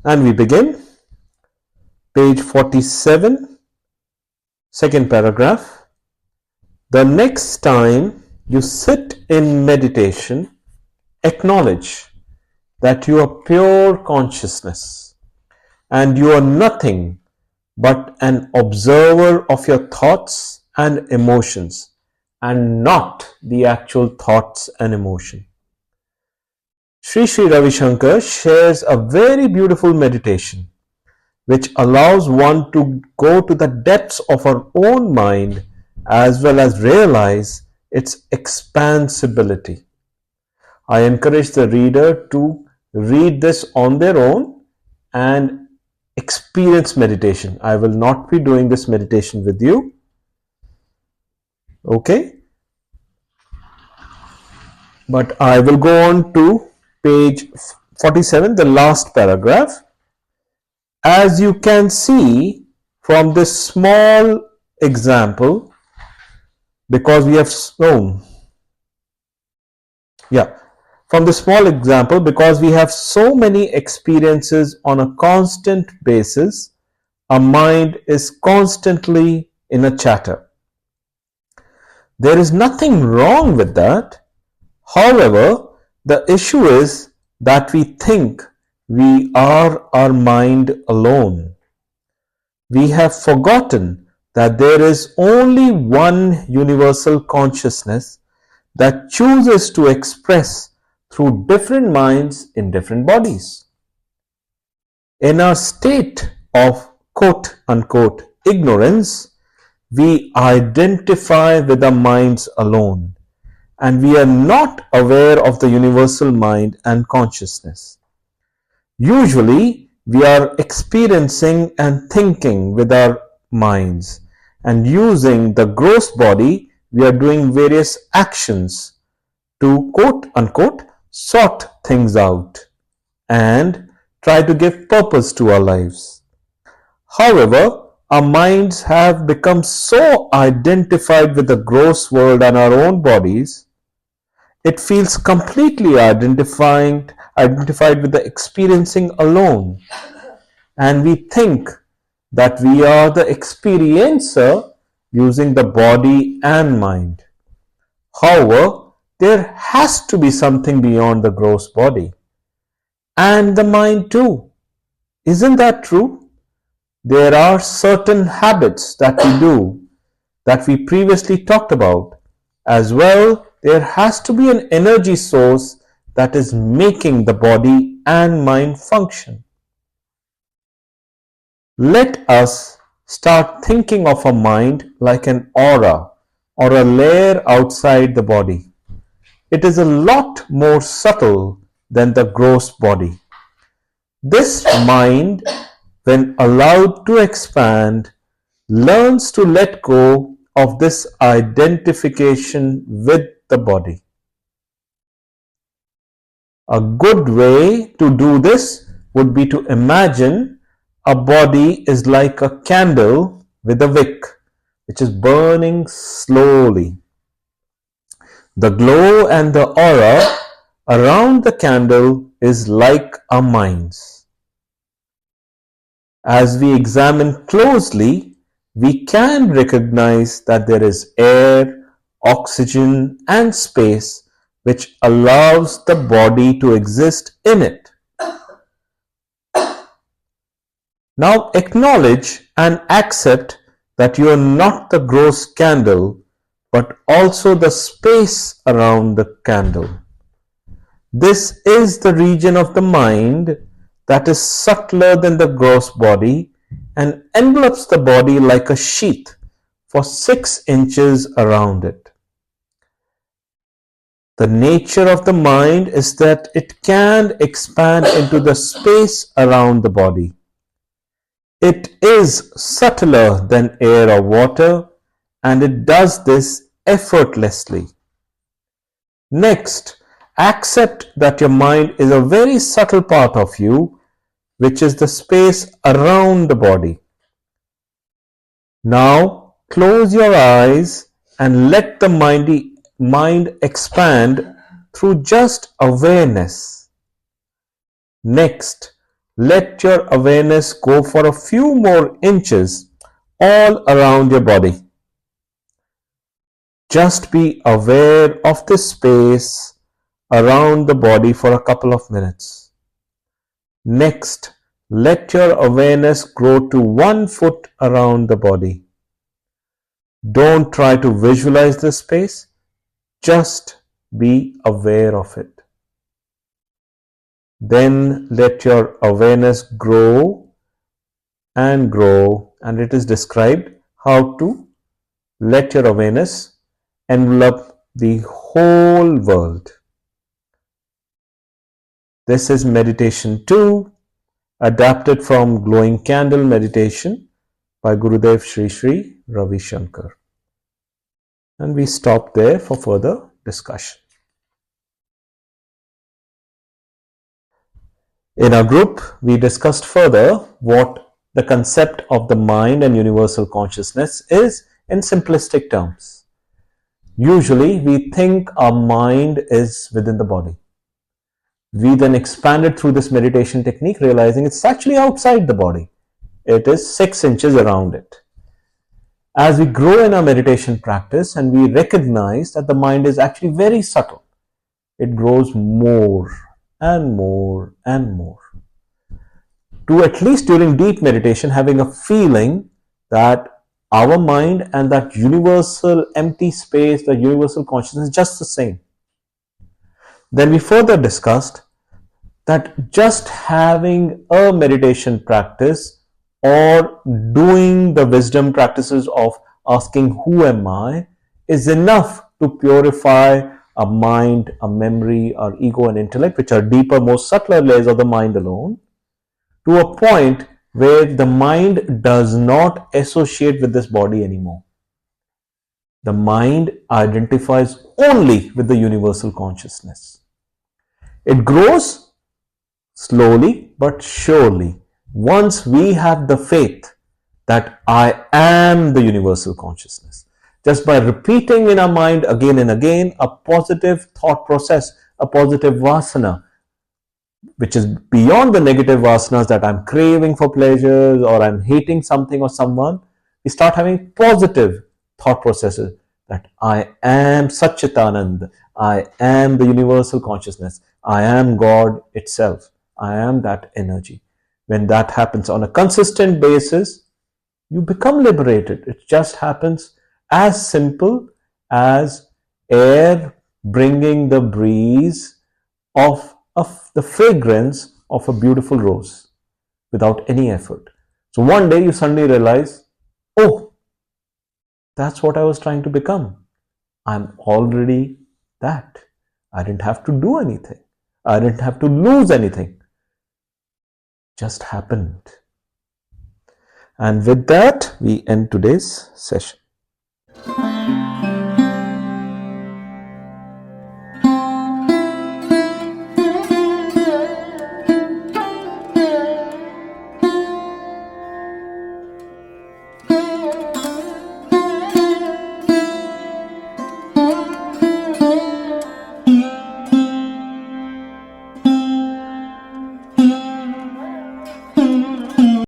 And we begin. Page 47, second paragraph. The next time you sit in meditation, acknowledge that you are pure consciousness and you are nothing but an observer of your thoughts and emotions and not the actual thoughts and emotion. Sri Sri Ravi Shankar shares a very beautiful meditation which allows one to go to the depths of our own mind as well as realize its expansibility. I encourage the reader to read this on their own and experience meditation. I will not be doing this meditation with you. Okay? But I will go on to page 47, the last paragraph. As you can see from this small example, because we have shown, from the small example, because we have so many experiences on a constant basis, our mind is constantly in a chatter. There is nothing wrong with that. However, the issue is that we think we are our mind alone. We have forgotten that there is only one universal consciousness that chooses to express through different minds in different bodies. In our state of quote unquote ignorance, we identify with our minds alone, and we are not aware of the universal mind and consciousness. Usually, we are experiencing and thinking with our minds, and using the gross body, we are doing various actions to quote unquote sort things out and try to give purpose to our lives. However, our minds have become so identified with the gross world and our own bodies, it feels completely identified with the experiencing alone. And we think that we are the experiencer using the body and mind. However, there has to be something beyond the gross body and the mind too. Isn't that true? There are certain habits that we do that we previously talked about. As well, there has to be an energy source that is making the body and mind function. Let us start thinking of a mind like an aura or a layer outside the body. It is a lot more subtle than the gross body. This mind, when allowed to expand, learns to let go of this identification with the body. A good way to do this would be to imagine a body is like a candle with a wick which is burning slowly. The glow and the aura around the candle is like our minds. As we examine closely, we can recognize that there is air, oxygen, and space which allows the body to exist in it. Now acknowledge and accept that you are not the gross candle, but also the space around the candle. This is the region of the mind that is subtler than the gross body and envelopes the body like a sheath for 6 inches around it. The nature of the mind is that it can expand into the space around the body. It is subtler than air or water, and it does this effortlessly. Next, accept that your mind is a very subtle part of you, which is the space around the body. Now, close your eyes and let the mind expand through just awareness. Next, let your awareness go for a few more inches all around your body. Just be aware of the space around the body for a couple of minutes. Next, let your awareness grow to 1 foot around the body. Don't try to visualize the space, just be aware of it. Then let your awareness grow, and it is described how to let your awareness envelop the whole world. This is meditation 2, adapted from Glowing Candle Meditation by Gurudev Sri Sri Ravi Shankar. And we stop there for further discussion. In our group, we discussed further what the concept of the mind and universal consciousness is in simplistic terms. Usually, we think our mind is within the body. We then expanded through this meditation technique, realizing it's actually outside the body. It is 6 inches around it. As we grow in our meditation practice and we recognize that the mind is actually very subtle, it grows more and more and more. To at least during deep meditation, having a feeling that our mind and that universal empty space, the universal consciousness is just the same. Then we further discussed that just having a meditation practice or doing the wisdom practices of asking who am I is enough to purify a mind, a memory, our ego and intellect, which are deeper, more subtler layers of the mind alone, to a point where the mind does not associate with this body anymore. The mind identifies only with the universal consciousness. It grows slowly but surely once we have the faith that I am the universal consciousness. Just by repeating in our mind again and again a positive thought process, a positive vasana, which is beyond the negative vasanas that I'm craving for pleasures or I'm hating something or someone, we start having positive thought processes that I am Satchitanand, I am the universal consciousness, I am God itself, I am that energy. When that happens on a consistent basis, you become liberated. It just happens as simple as air bringing the breeze of the fragrance of a beautiful rose without any effort. So one day you suddenly realize, oh, that's what I was trying to become. I'm already that. I didn't have to do anything. I didn't have to lose anything. Just happened. And with that, we end today's session.